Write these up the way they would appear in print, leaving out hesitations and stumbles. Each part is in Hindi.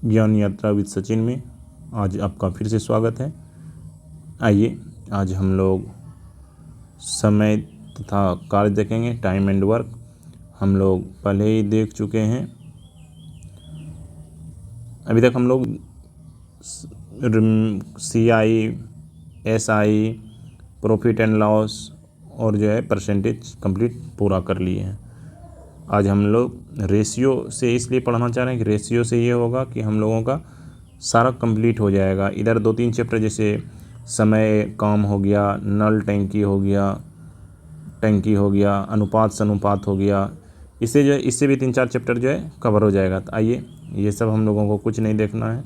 ज्ञान यात्रा विद सचिन में आज आपका फिर से स्वागत है। आइए आज हम लोग समय तथा कार्य देखेंगे, टाइम एंड वर्क। हम लोग पहले ही देख चुके हैं। अभी तक हम लोग CI, SI, profit and loss और जो है परसेंटेज कंप्लीट पूरा कर लिए हैं। आज हम लोग रेशियो से इसलिए पढ़ना चाह रहे हैं कि रेशियो से ये होगा कि हम लोगों का सारा कंप्लीट हो जाएगा। इधर 2-3 चैप्टर जैसे समय काम हो गया, नल टंकी हो गया, अनुपात सनुपात हो गया, इससे भी 3-4 चैप्टर जो है कवर हो जाएगा। तो आइए, ये सब हम लोगों को कुछ नहीं देखना है।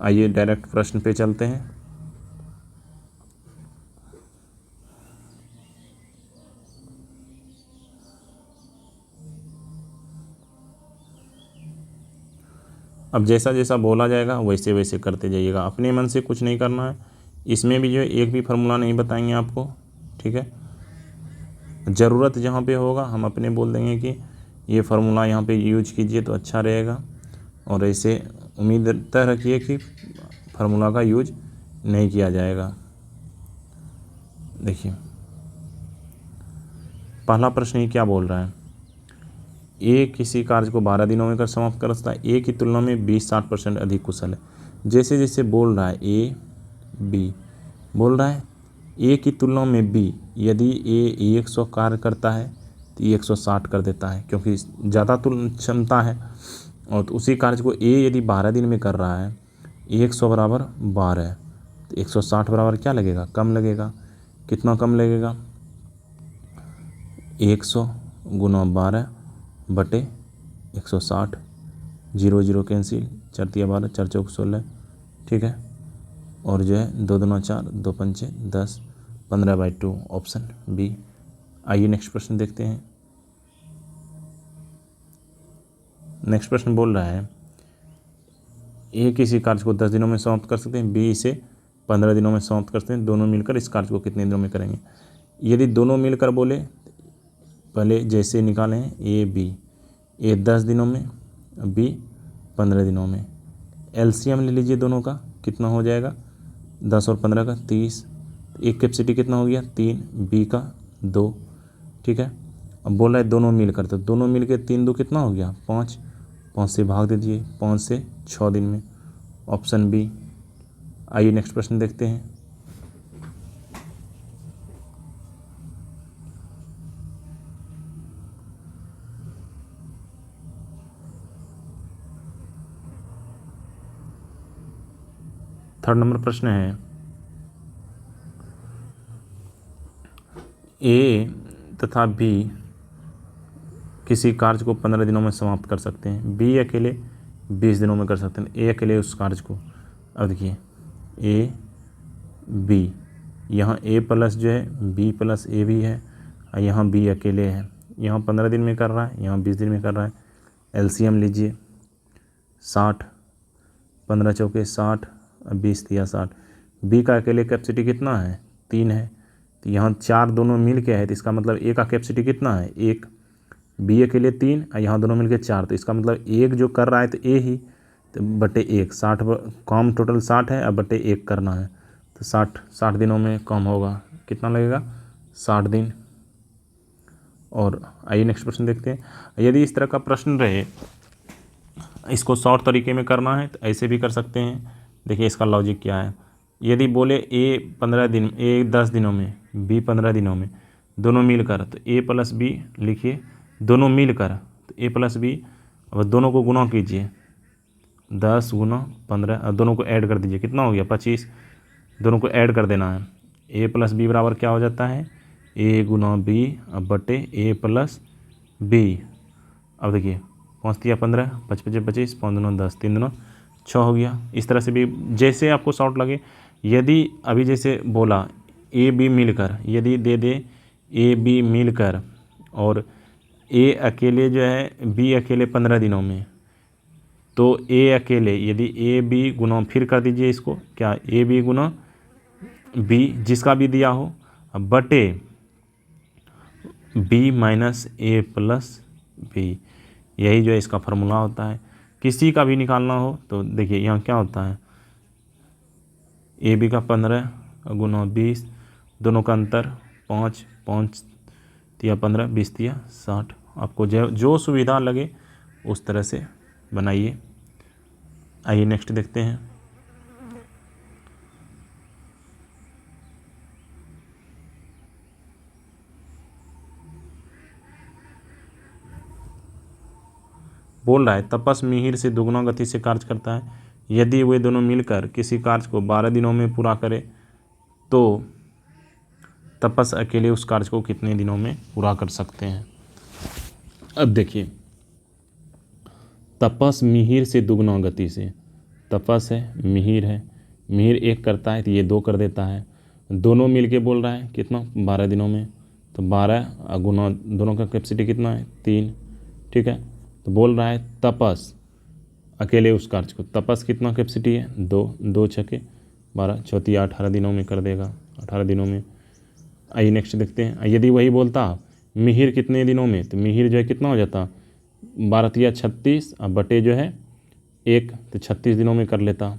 आइए डायरेक्ट प्रश्न पे चलते हैं। अब जैसा जैसा बोला जाएगा वैसे वैसे करते जाइएगा, अपने मन से कुछ नहीं करना है। इसमें भी जो है एक भी फार्मूला नहीं बताएंगे आपको, ठीक है। ज़रूरत जहाँ पे होगा हम अपने बोल देंगे कि ये फार्मूला यहाँ पे यूज कीजिए तो अच्छा रहेगा, और ऐसे उम्मीद तय रखिए कि फार्मूला का यूज नहीं किया जाएगा। देखिए पहला प्रश्न ये क्या बोल रहा है, ए किसी कार्य को 12 दिनों में कर समाप्त कर सकता है। ए की तुलना में बी 60% अधिक कुशल है। जैसे जैसे बोल रहा है ए बी, बोल रहा है ए की तुलना में बी, यदि ए 100 कार्य करता है तो 160 कर देता है, क्योंकि ज़्यादा क्षमता है। और तो उसी कार्य को ए यदि 12 दिन में कर रहा है, 100 बराबर 12, तो 160 बराबर क्या लगेगा, कम लगेगा। कितना कम लगेगा, 100 गुना 12 बटे 160, 0 0 कैंसिल, 4 × 12, 4 × 4 = 16, ठीक है। और जो है 2 दूना 4, 2 पंचे 10, 15/2 ऑप्शन बी। आइए नेक्स्ट प्रश्न देखते हैं। नेक्स्ट प्रश्न बोल रहा है ए किसी कार्य को 10 दिनों में समाप्त कर सकते हैं, बी इसे 15 दिनों में समाप्त कर सकते हैं। दोनों मिलकर इस कार्य को कितने दिनों में करेंगे। यदि दोनों मिलकर बोले, पहले जैसे निकाले हैं ए बी, ए 10 दिनों में, बी 15 दिनों में। एलसीएम ले लीजिए दोनों का, कितना हो जाएगा 10 और 15 का 30। एक कैपेसिटी कितना हो गया 3, बी का 2, ठीक है। अब बोल रहा है दोनों मिलकर, तो दोनों मिलकर 3 2 कितना हो गया 5, 5 से भाग दे दीजिए, 5 से 6 दिन में, ऑप्शन बी। आइए नेक्स्ट प्रश्न देखते हैं। थर्ड नंबर प्रश्न है ए तथा बी किसी कार्य को 15 दिनों में समाप्त कर सकते हैं, बी अकेले 20 दिनों में कर सकते हैं। ए अकेले उस कार्य को, अब देखिए ए बी, यहाँ ए प्लस जो है बी प्लस ए भी है, और यहाँ बी अकेले है। यहाँ 15 दिन में कर रहा है, यहाँ 20 दिन में कर रहा है। एलसीएम लीजिए 60, 15 चौके 60, 20 × 60। बी का अकेले कैपेसिटी कितना है 3 है, तो यहाँ 4 दोनों मिल के है, तो इसका मतलब ए का कैपेसिटी कितना है 1, बी अकेले 3 और यहाँ दोनों मिल के 4, तो इसका मतलब एक जो कर रहा है तो ए ही, तो बटे 1, 60 काम टोटल 60 है, अब बटे 1 करना है, तो 60 दिनों में काम होगा। कितना लगेगा 60 दिन। और आइए नेक्स्ट प्रश्न देखते हैं। यदि इस तरह का प्रश्न रहे, इसको शॉर्ट तरीके में करना है तो ऐसे भी कर सकते हैं। देखिए इसका लॉजिक क्या है। यदि बोले ए 10 दिनों में, बी 15 दिनों में, दोनों मिलकर, तो ए प्लस बी लिखिए, दोनों मिलकर तो ए प्लस बी, अब दोनों को गुना कीजिए 10 × 15, और दोनों को ऐड कर दीजिए, कितना हो गया 25। दोनों को ऐड कर देना है, ए प्लस बी बराबर क्या हो जाता है ए गुना बी अब बटे ए प्लस बी। अब देखिए 5 × 15, 5 × 25, 5 दूना 10, 3 दूना 6 हो गया। इस तरह से भी जैसे आपको शॉर्ट लगे। यदि अभी जैसे बोला ए बी मिलकर, यदि दे दे ए बी मिलकर और ए अकेले जो है बी अकेले 15 दिनों में, तो ए अकेले यदि ए बी गुना, फिर कर दीजिए इसको क्या, ए बी गुना बी जिसका भी दिया हो, अब बटे बी माइनस ए प्लस बी, यही जो है इसका फार्मूला होता है। किसी का भी निकालना हो तो देखिए यहाँ क्या होता है, ए बी का 15 गुना 20, दोनों का अंतर 5, 5 तिया 15, 20 तिया 60। आपको जो सुविधा लगे उस तरह से बनाइए। आइए नेक्स्ट देखते हैं। बोल रहा है तपस मिहिर से दुगुना गति से कार्य करता है। यदि वे दोनों मिलकर किसी कार्य को 12 दिनों में पूरा करें तो तपस अकेले उस कार्य को कितने दिनों में पूरा कर सकते हैं। अब देखिए, तपस मिहिर से दुगुना गति से, तपस है मिहिर है, मिहिर एक करता है तो ये 2 कर देता है, दोनों मिलके बोल रहा है कितना 12 दिनों में, तो 12 गुना दोनों का कैपेसिटी कितना है 3, ठीक है। तो बोल रहा है तपस अकेले उस कार्य को, तपस कितना कैपेसिटी है 2, 2 छके 12, 4 18 दिनों में कर देगा, 18 दिनों में। आइए नेक्स्ट देखते हैं। यदि वही बोलता मिहिर कितने दिनों में, तो मिहिर जो है कितना हो जाता 12 तिया 36, अब बटे जो है 1, तो 36 दिनों में कर लेता।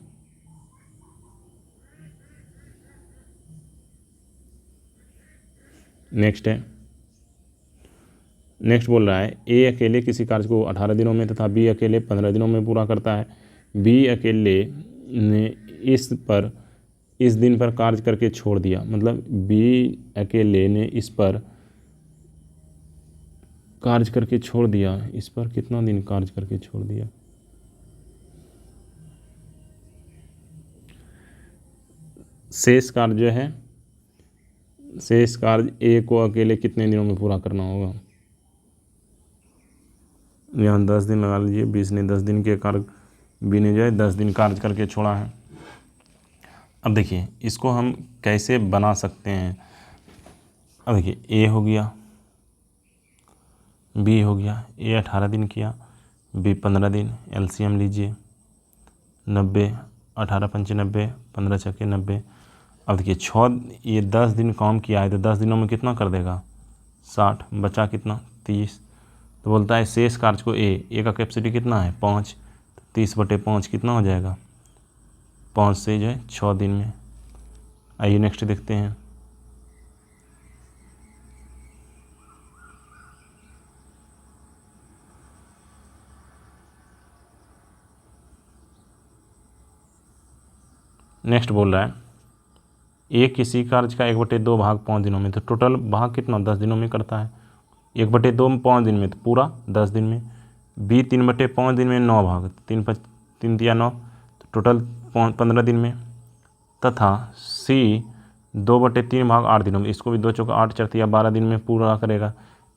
नेक्स्ट है, नेक्स्ट बोल रहा है ए अकेले किसी कार्य को 18 दिनों में तथा बी अकेले 15 दिनों में पूरा करता है। बी अकेले ने इस दिन पर कार्य करके छोड़ दिया, मतलब बी अकेले ने इस पर कार्य करके छोड़ दिया, इस पर कितना दिन कार्य करके छोड़ दिया, शेष कार्य जो है, शेष कार्य ए को अकेले कितने दिनों में पूरा करना होगा। यहाँ 10 दिन लगा लीजिए, 20 ने 10 दिन के कार्य, बी ने जो है 10 दिन कार्य करके छोड़ा है। अब देखिए इसको हम कैसे बना सकते हैं। अब देखिए ए हो गया, बी हो गया, ए 18 दिन किया, बी 15 दिन, एलसीएम लीजिए 90, 18 पंचे 90, 15 छके 90। अब देखिए 6, ये 10 दिन काम किया है तो 10 दिनों में कितना कर देगा 60, बचा कितना 30। तो बोलता है शेष कार्य को ए का कैपेसिटी कितना है 5, तो 30/5 कितना हो जाएगा 5 से जो है 6 दिन में। आइए नेक्स्ट देखते हैं। नेक्स्ट बोल रहा है ए किसी कार्य का 1/2 भाग 5 दिनों में, तो टोटल भाग कितना 10 दिनों में करता है। 1/2 में 5 दिन में तो पूरा 10 दिन में। बी 3/5 दिन में 9 भाग, 3 तिया 9, तो टोटल 15 दिन में। तथा सी 2/3 भाग 8 दिनों में, इसको भी 2 चौका 8 4 तिया 12 दिन में पूरा करेगा।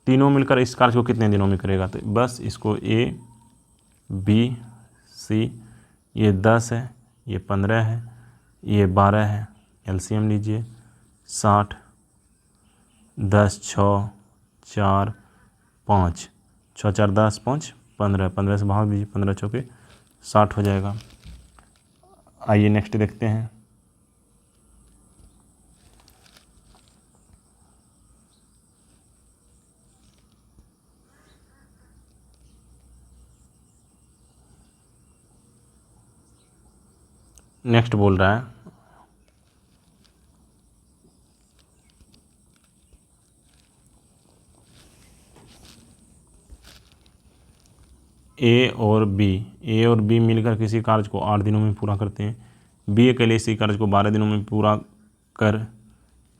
तीनों मिलकर इस कार्य को कितने दिनों में करेगा, तो बस इसको ए बी सी, ये 10 है, ये 15 है, ये 12 है, एलसीएम लीजिए 60, 10 6 4 5, 6 4 10 5 15, 15 से भाग दीजिए, 15 चौके 60 हो जाएगा। आइए नेक्स्ट देखते हैं। नेक्स्ट बोल रहा है ए और बी मिलकर किसी कार्य को 8 दिनों में पूरा करते हैं। बी अकेले इसी कार्य को 12 दिनों में पूरा कर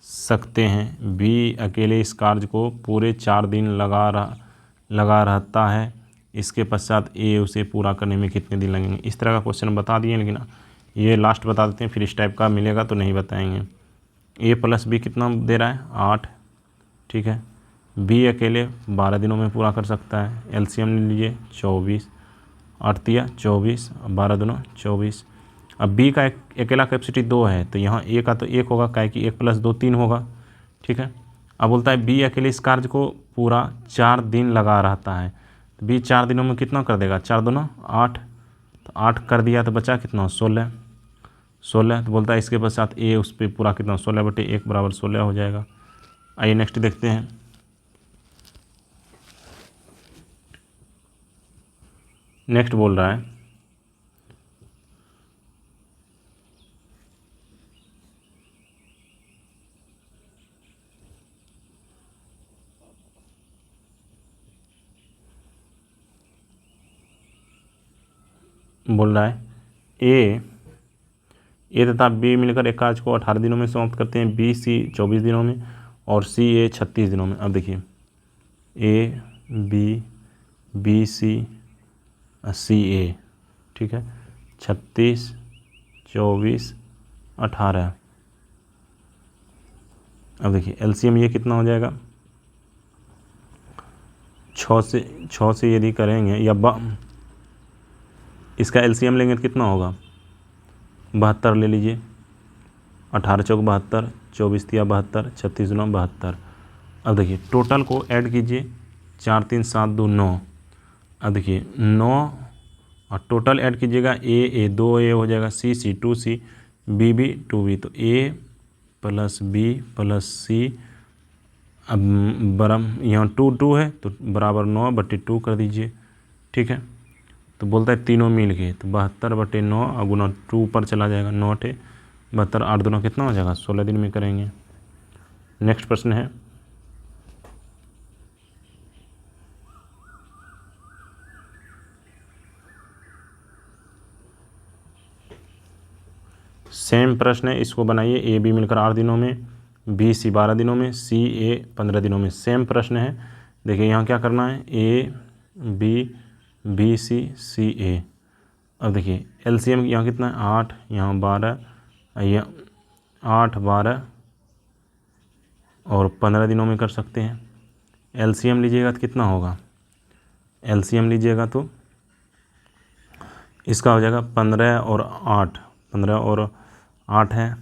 सकते हैं। बी अकेले इस कार्य को पूरे 4 दिन लगा रहता है। इसके पश्चात ए उसे पूरा करने में कितने दिन लगेंगे। इस तरह का क्वेश्चन बता दिए, लेकिन ये लास्ट बता देते हैं, फिर इस टाइप का मिलेगा तो नहीं बताएंगे। ए प्लस बी कितना दे रहा है 8, ठीक है। बी अकेले 12 दिनों में पूरा कर सकता है। एलसीएम ले लीजिए 24, 8 तिया 24, 12 दूना 24। अब बी का अकेला कैपेसिटी 2 है, तो यहाँ ए का तो 1 होगा, क्या कि 1 + 2 3 होगा, ठीक है। अब बोलता है बी अकेले इस कार्य को पूरा 4 दिन लगा रहता है, तो बी 4 दिनों में कितना कर देगा 4 दूना 8, तो 8 कर दिया तो बचा कितना 16, तो बोलता है इसके पश्चात ए उस पर पूरा कितना 16/1 = 16 हो जाएगा। आइए नेक्स्ट देखते हैं। नेक्स्ट बोल रहा है ए तथा बी मिलकर एक कार्य को 18 दिनों में समाप्त करते हैं, बी सी 24 दिनों में और सी ए 36 दिनों में। अब देखिए ए बी सी ए, ठीक है, 36 24 18। अब देखिए एलसीएम ये कितना हो जाएगा, 6 से यदि करेंगे या इसका एलसीएम लेंगे तो कितना होगा, 72 ले लीजिए, 18 चौक 72, 24 तिया 72, 36 9 72। अब देखिए टोटल को ऐड कीजिए, 4 3 7 2 9। अब देखिए 9 और टोटल ऐड कीजिएगा, ए 2 ए हो जाएगा, सी 2 सी, बी 2 बी, तो ए प्लस बी प्लस सी। अब बराबर यहाँ 2 है तो बराबर 9/2 कर दीजिए, ठीक है। तो बोलता है तीनों मिल के, तो 72/9 और गुना 2 पर चला जाएगा, 9 टे 72, 8 दूना कितना हो जाएगा, 16 दिन में करेंगे। नेक्स्ट प्रश्न है सेम प्रश्न है, इसको बनाइए। ए बी मिलकर 8 दिनों में, बी सी 12 दिनों में, सी ए 15 दिनों में। सेम प्रश्न है। देखिए यहाँ क्या करना है, ए बी सी ए। अब देखिए एलसीएम यहाँ कितना है, 8, यहाँ 12, यहाँ 8 12 और 15 दिनों में कर सकते हैं। एलसीएम लीजिएगा तो कितना होगा, एलसीएम लीजिएगा तो इसका हो जाएगा 15 और 8, 15 और 8 है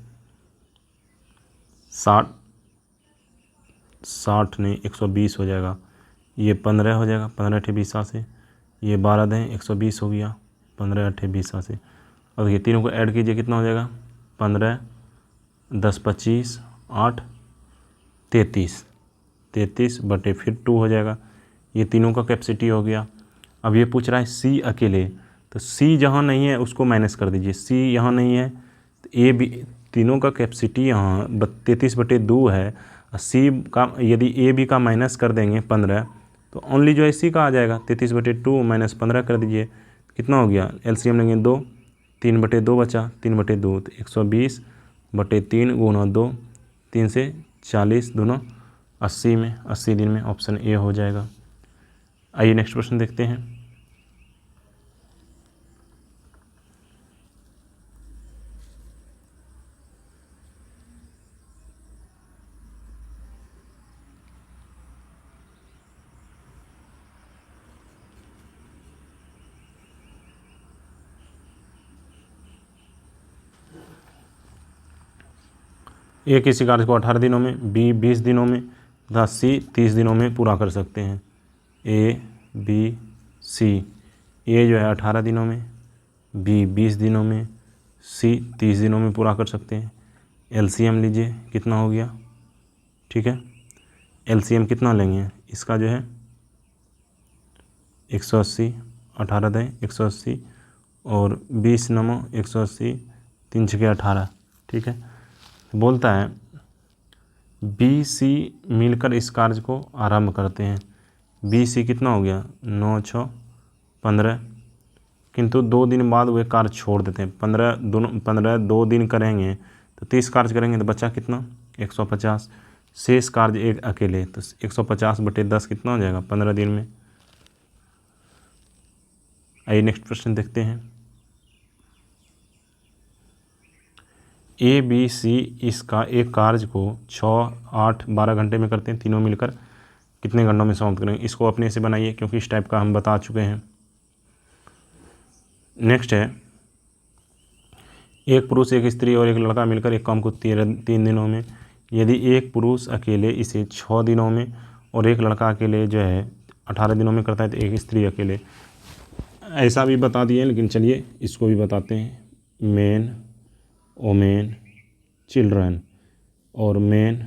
60 नहीं 120 हो जाएगा। ये 15 हो जाएगा, 15 8 20 से, ये 12 दें 120 हो गया, 15 8 20 से। और ये तीनों को ऐड कीजिए, कितना हो जाएगा, 15 10 25 8 33 फिर 2 हो जाएगा। ये तीनों का कैपेसिटी हो गया। अब ये पूछ रहा है सी अकेले, तो सी जहाँ नहीं है उसको माइनस कर दीजिए, सी यहाँ नहीं है तो ए बी, तीनों का कैपेसिटी यहाँ 33/2 है। सी का यदि ए बी का माइनस कर देंगे 15, तो ओनली जो है सी का आ जाएगा, 33/2 माइनस 15 कर दीजिए, कितना हो गया, एलसीएम लेंगे 2, 3/2 बचा, 3/2 तो 120/3 गुना 2, 3 से 40 दोनों 80 में, 80 दिन में। ऑप्शन ए हो जाएगा। आइए नेक्स्ट प्रश्न देखते हैं। ए किसी कार्य को 18 दिनों में, बी 20 दिनों में तथा सी 30 दिनों में पूरा कर सकते हैं। ए बी सी, ए जो है 18 दिनों में, बी 20 दिनों में, सी 30 दिनों में पूरा कर सकते हैं। एलसीएम लीजिए, कितना हो गया, ठीक है। एलसीएम कितना लेंगे इसका जो है 180, 18 दें 180 और 20 9 180, 3 6 18, ठीक है। बोलता है बी सी मिलकर इस कार्य को आरंभ करते हैं। बी सी कितना हो गया, 9 6 15, किंतु 2 दिन बाद वे कार्य छोड़ देते हैं। 15 2 दिन करेंगे तो 30 कार्य करेंगे तो बचा कितना, 150। शेष कार्य एक अकेले, तो 150/10 कितना हो जाएगा, 15 दिन में। आइए नेक्स्ट प्रश्न देखते हैं। ए बी सी इसका एक कार्य को 6 8 12 घंटे में करते हैं, तीनों मिलकर कितने घंटों में समाप्त करेंगे। इसको अपने से बनाइए क्योंकि इस टाइप का हम बता चुके हैं। नेक्स्ट है, एक पुरुष एक स्त्री और एक लड़का मिलकर एक काम को 3 दिनों में, यदि एक पुरुष अकेले इसे 6 दिनों में और एक लड़का अकेले जो है 18 दिनों में करता है, तो एक स्त्री अकेले। ऐसा भी बता दिए, लेकिन चलिए इसको भी बताते हैं। मैन वोमेन चिल्ड्रन, और मैन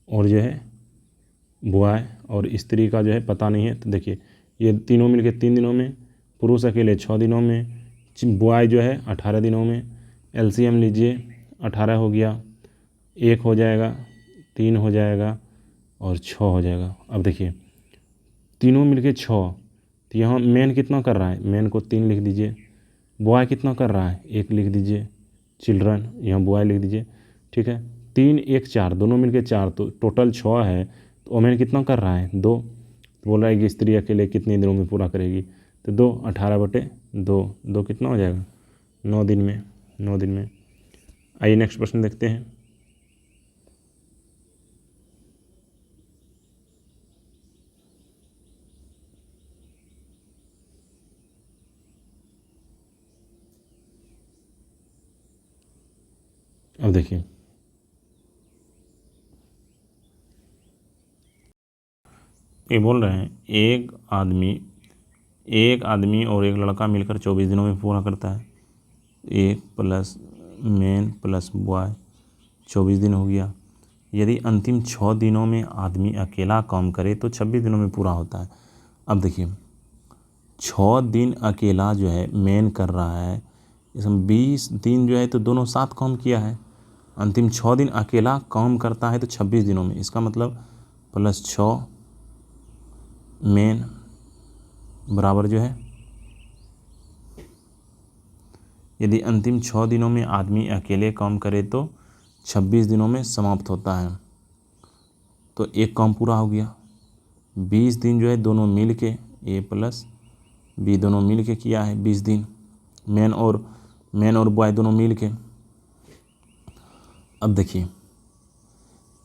और जो है बॉय, और स्त्री का जो है पता नहीं है। तो देखिए ये तीनों मिलके 3 दिनों में, पुरुष अकेले 6 दिनों में, बॉय जो है 18 दिनों में। एलसीएम लीजिए, 18 हो गया, 1 हो जाएगा, 3 हो जाएगा और 6 हो जाएगा। अब देखिए तीनों मिलके 6, तो यहाँ मैन कितना कर रहा है, मैन को 3 लिख दीजिए। बॉय कितना कर रहा है, 1 लिख दीजिए। चिल्ड्रन, यहाँ बॉय लिख दीजिए, ठीक है। 3 1 4, दोनों मिलके 4, तो टोटल 6 है। तो वोमेन कितना कर रहा है, 2। तो बोल रहा है कि स्त्री अकेले कितने दिनों में पूरा करेगी, तो 2, 18/2, 2 कितना हो जाएगा, 9 दिन में, 9 दिन में। आइए नेक्स्ट प्रश्न देखते हैं। अब देखिए ये बोल रहे हैं एक आदमी और एक लड़का मिलकर 24 दिनों में पूरा करता है। 1 प्लस मैन प्लस बॉय 24 दिन हो गया। यदि अंतिम 6 दिनों में आदमी अकेला काम करे तो 26 दिनों में पूरा होता है। अब देखिए 6 दिन अकेला जो है मैन कर रहा है, इसमें 20 दिन जो है तो दोनों साथ काम किया है। अंतिम 6 दिन अकेला काम करता है तो 26 दिनों में, इसका मतलब प्लस 6 मैन बराबर जो है, यदि अंतिम 6 दिनों में आदमी अकेले काम करे तो 26 दिनों में समाप्त होता है। तो एक काम पूरा हो गया। 20 दिन जो है दोनों मिल के, ए प्लस बी दोनों मिल के किया है 20 दिन, मैन और बॉय दोनों मिल के। अब देखिए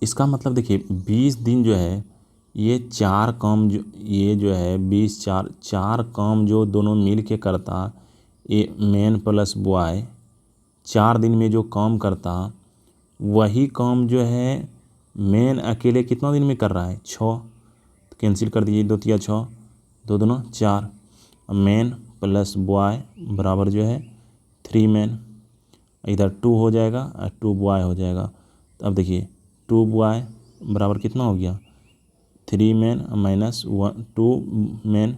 इसका मतलब देखिए 20 दिन जो है ये 4 काम जो ये जो है 4 काम जो दोनों मिल के करता, ये मैन प्लस बॉय 4 दिन में जो काम करता, वही काम जो है मैन अकेले कितना दिन में कर रहा है, 6। तो कैंसिल कर दीजिए, 2 तिया 6, 2 दूना 4। मैन प्लस बॉय बराबर जो है 3 मैन, इधर 2 हो जाएगा और 2 बॉय हो जाएगा। तो अब देखिए 2 बॉय बराबर कितना हो गया, 3 मैन माइनस 2 मैन,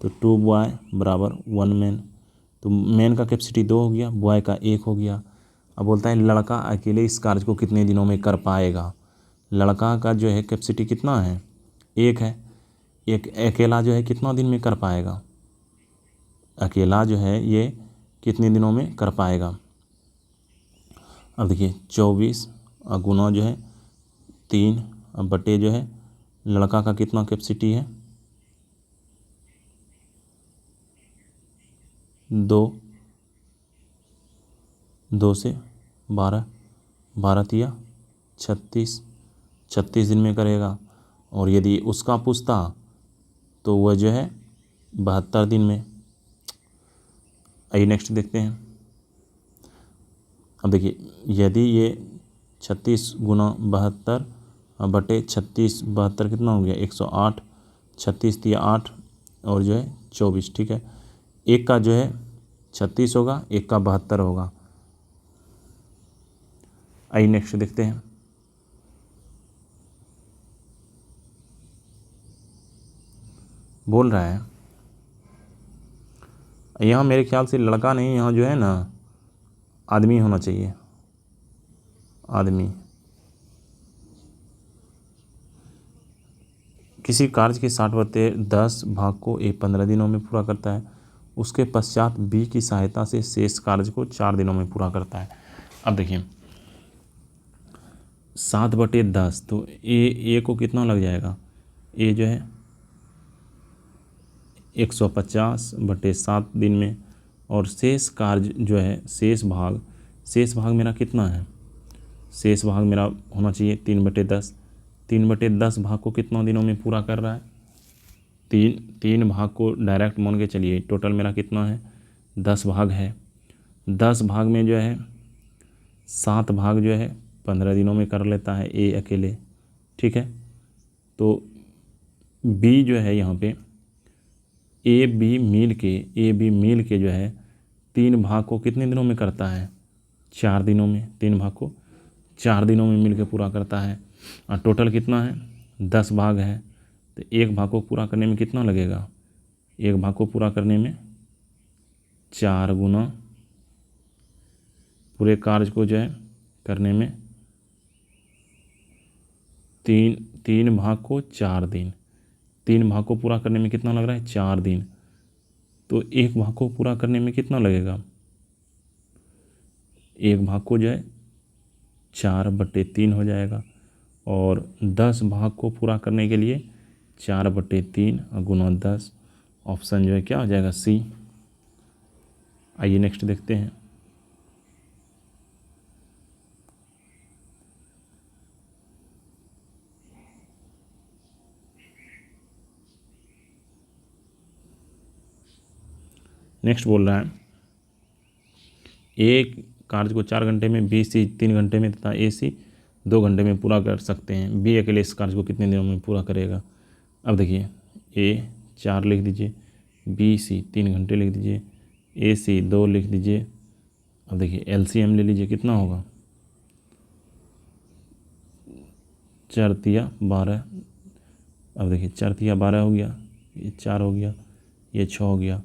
तो 2 बॉय बराबर 1 मैन। तो मैन का कैपेसिटी 2 हो गया, बॉय का 1 हो गया। अब बोलता है लड़का अकेले इस कार्य को कितने दिनों में कर पाएगा। लड़का का जो है कैपेसिटी कितना है, 1 है। एक अकेला जो है कितना दिन में कर पाएगा, अकेला जो है ये कितने दिनों में कर पाएगा। अब देखिए 24 गुना जो है 3 बटे जो है लड़का का कितना कैपेसिटी है, 2 से 12, 12 तिया 36 दिन में करेगा। और यदि उसका पूछता तो वह जो है 72 दिन में। आइए नेक्स्ट देखते हैं। अब देखिए यदि ये 36 गुना 72 बटे 36, 72 कितना हो गया, 108, 36 तिया 8 और जो है 24, ठीक है। एक का जो है 36 होगा, एक का 72 होगा। आइए नेक्स्ट देखते हैं। बोल रहा है यहाँ मेरे ख्याल से लड़का नहीं, यहाँ जो है ना आदमी होना चाहिए, आदमी। किसी कार्य के 60/10 भाग को ए 15 दिनों में पूरा करता है, उसके पश्चात बी की सहायता से शेष कार्य को 4 दिनों में पूरा करता है। अब देखिए 7/10, तो ए को कितना लग जाएगा, ए जो है 150/7 दिन में, और शेष कार्य जो है शेष भाग मेरा कितना है, शेष भाग मेरा होना चाहिए 3/10। 3/10 भाग को कितना दिनों में पूरा कर रहा है, 3 भाग को डायरेक्ट मान के चलिए, टोटल मेरा कितना है 10 भाग है। 10 भाग में जो है 7 भाग जो है 15 दिनों में कर लेता है ए अकेले, ठीक है। तो बी जो है यहाँ पे ए बी मिल के जो है 3 भाग को कितने दिनों में करता है, 4 दिनों में। 3 भाग को 4 दिनों में मिल के पूरा करता है। और टोटल कितना है 10 भाग है, तो एक भाग को पूरा करने में कितना लगेगा, एक भाग को पूरा करने में 4 गुना पूरे कार्य को जो है करने में 3 भाग को 4 दिन, 3 भाग को पूरा करने में कितना लग रहा है 4 दिन, तो 1 भाग को पूरा करने में कितना लगेगा, 1 भाग को जो है 4/3 हो जाएगा, और 10 भाग को पूरा करने के लिए 4/3 गुना 10, ऑप्शन जो है क्या हो जाएगा सी। आइए नेक्स्ट देखते हैं। नेक्स्ट बोल रहा है एक कार्य को 4 घंटे में, बी सी 3 घंटे में तथा ए सी 2 घंटे में पूरा कर सकते हैं। बी अकेले इस कार्य को कितने दिनों में पूरा करेगा। अब देखिए ए 4 लिख दीजिए, बी सी 3 घंटे लिख दीजिए, ए सी 2 लिख दीजिए। अब देखिए एलसीएम ले लीजिए, कितना होगा 4 तिया 12। अब देखिए 4 तिया 12 हो गया, ये 4 हो गया, ये 6 हो गया।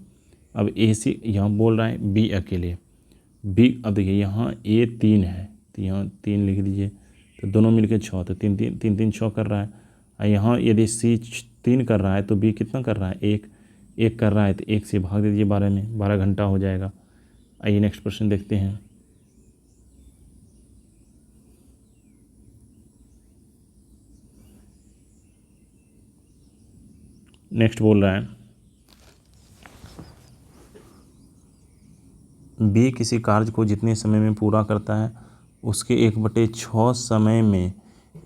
अब ए सी यहाँ बोल रहा है बी अकेले, बी अब देखिए यहाँ ए 3 है तो यहाँ 3 लिख दीजिए, तो दोनों मिलके 6, तो 3 6 कर रहा है। और यहाँ यदि सी 3 कर रहा है तो बी कितना कर रहा है 1 कर रहा है, तो 1 से भाग दे दीजिए 12 में, 12 घंटा हो जाएगा। आइए नेक्स्ट क्वेश्चन देखते हैं। नेक्स्ट बोल रहा है बी किसी कार्य को जितने समय में पूरा करता है उसके 1/6 समय में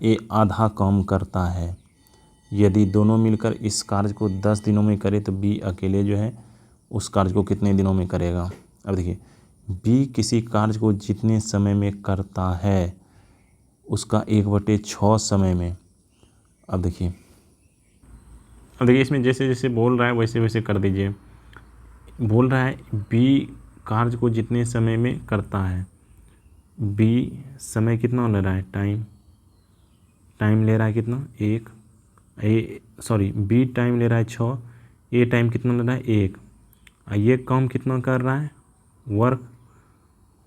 ए आधा काम करता है। यदि दोनों मिलकर इस कार्य को 10 दिनों में करे तो बी अकेले जो है उस कार्य को कितने दिनों में करेगा। अब देखिए बी किसी कार्य को जितने समय में करता है उसका 1/6 समय में। अब देखिए इसमें जैसे जैसे बोल रहा है वैसे वैसे कर दीजिए। बोल रहा है बी कार्य को जितने समय में करता है, बी समय कितना ले रहा है टाइम ले रहा है कितना 1, बी टाइम ले रहा है 6, ए टाइम कितना ले रहा है 1। ये काम कितना कर रहा है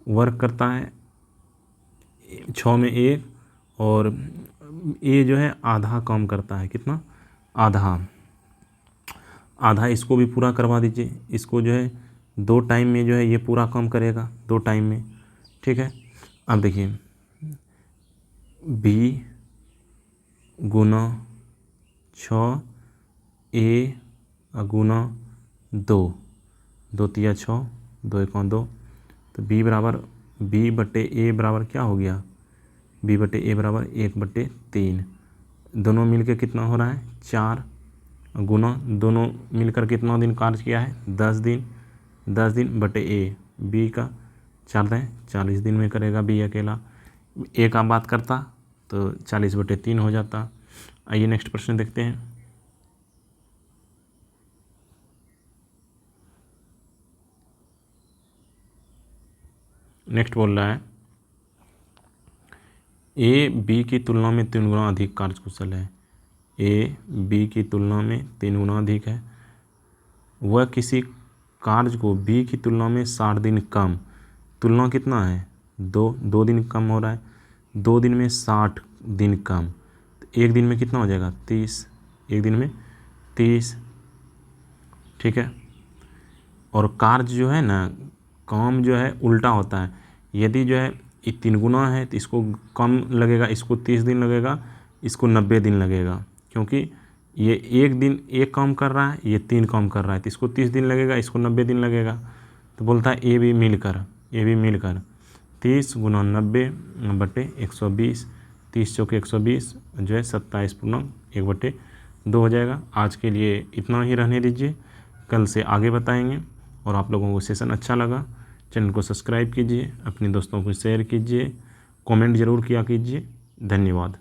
वर्क करता है 6 में 1, और ए जो है आधा काम करता है, कितना आधा इसको भी पूरा करवा दीजिए। इसको जो है 2 टाइम में जो है ये पूरा काम करेगा 2 टाइम में, ठीक है। अब देखिए बी गुना 6 ए गुना 2 तिया 6 2 1 2, तो बी बटे ए बराबर क्या हो गया, बी बटे ए बराबर 1/3। दोनों मिलकर कितना हो रहा है 4 गुना, दोनों मिलकर कितना दिन कार्य किया है 10 दिन बटे ए, बी का 4 दें 40 दिन में करेगा बी अकेला। ए का बात करता तो 40/3 हो जाता। आइए नेक्स्ट प्रश्न देखते हैं। नेक्स्ट बोल रहा है ए बी की तुलना में 3 गुना अधिक कार्यकुशल है। ए बी की तुलना में 3 गुना अधिक है। वह किसी कार्य को बी की तुलना में 60 दिन कम, तुलना कितना है 2 दिन कम हो रहा है, 2 दिन में 60 दिन कम, तो 1 दिन में कितना हो जाएगा 30, 1 दिन में 30, ठीक है। और कार्य जो है ना काम जो है उल्टा होता है। यदि जो है ये 3 गुना है तो इसको कम लगेगा, इसको 30 दिन लगेगा, इसको 90 दिन लगेगा, क्योंकि ये 1 दिन 1 काम कर रहा है, ये 3 काम कर रहा है, तो इसको 30 दिन लगेगा, इसको 90 दिन लगेगा। तो बोलता है ए भी मिलकर 30 गुना 90/120, 30 चौके 120 जो है 27/1/2 हो जाएगा। आज के लिए इतना ही रहने दीजिए, कल से आगे बताएंगे। और आप लोगों को सेशन अच्छा लगा चैनल को सब्सक्राइब कीजिए, अपने दोस्तों को शेयर कीजिए, कमेंट ज़रूर किया कीजिए। धन्यवाद।